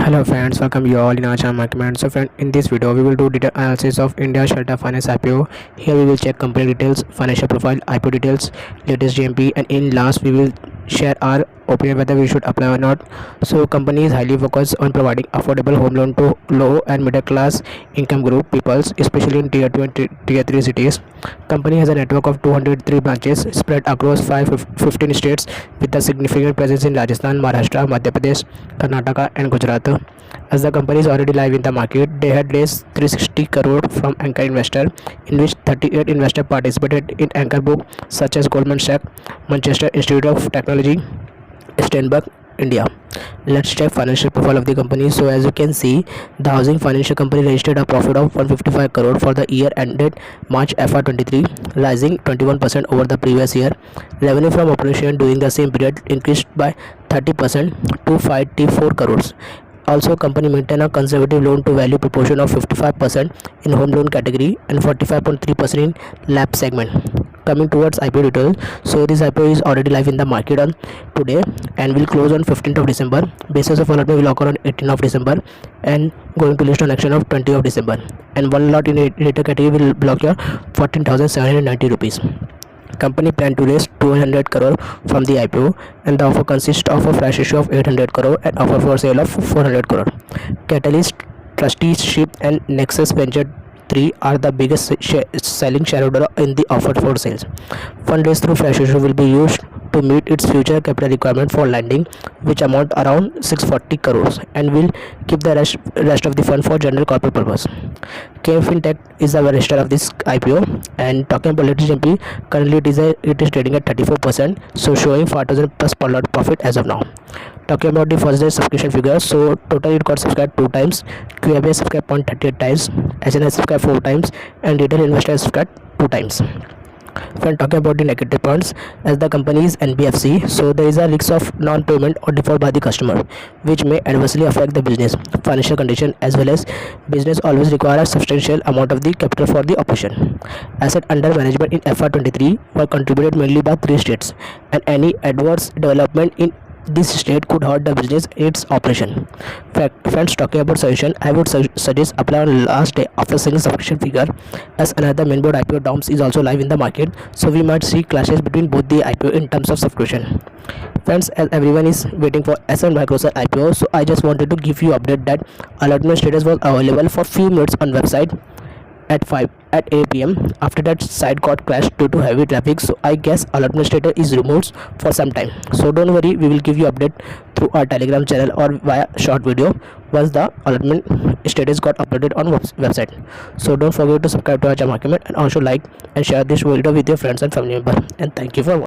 Hello friends, welcome you all in our channel Market. So friend, in this video we will do detailed analysis of India Shelter Finance IPO. Here we will check company details, financial profile, IPO details, latest GMP, and in last we will share our opinion whether we should apply or not. So company is highly focused on providing affordable home loan to low and middle class income group peoples, especially in tier 2 and tier 3 cities. Company has a network of 203 branches spread across 15 states with a significant presence in Rajasthan, Maharashtra, Madhya Pradesh, Karnataka and Gujarat. As the company is already live in the market, they had raised 360 crore from anchor investor, in which 38 investors participated in anchor book such as Goldman Sachs, Manchester Institute of Technology, Stenberg, India. Let's check financial profile of the company. So as you can see, the housing financial company registered a profit of 155 crore for the year ended March FY23, rising 21% over the previous year. Revenue from operation during the same period increased by 30% to 54 crores. Also, company maintain a conservative loan to value proportion of 55% in home loan category and 45.3% in LAP segment. Coming towards IPO details, so this IPO is already live in the market on today and will close on 15th of December. Basis of allotment will occur on 18th of December and going to list on action of 20th of December. And one lot in retail category will block your 14,790 rupees. Company plan to raise 200 crore from the IPO, and the offer consists of a fresh issue of 800 crore and offer for sale of 400 crore. Catalyst, Trusteeship and Nexus Venture 3 are the biggest selling shareholder in the offer for sales. Fund raised through fresh issue will be used to meet its future capital requirement for lending, which amount around 640 crores, and will keep the rest of the fund for general corporate purpose. KM Fintech is the register of this IPO, and talking about latest GMP, currently it is trading at 34%, so showing 4,000 plus per lot profit as of now. Talking about the first day subscription figures, so total it got subscribed 2 times, QIB subscribed 0.38 times, HNS subscribed 4 times, and retail investors subscribed 2 times. When talking about the negative points, as the company is NBFC, so there is a risk of non-payment or default by the customer, which may adversely affect the business financial condition, as well as business always require a substantial amount of the capital for the operation. Asset under management in FY23 were contributed mainly by 3 states, and any adverse development in this state could hurt the business its operation. Friends, talking about suggestion, I would suggest apply on last day after seeing subscription figure, as another mainboard IPO DOMS is also live in the market, so we might see clashes between both the IPO in terms of subscription. Friends, as everyone is waiting for SN Microsoft IPO, so I just wanted to give you update that allotment status was available for few minutes on website at 8 p.m. After that, site got crashed due to heavy traffic, so I guess allotment status is removed for some time. So don't worry, we will give you update through our Telegram channel or via short video once the allotment status got uploaded on website. So don't forget to subscribe to our channel and also like and share this video with your friends and family members. And thank you for watching.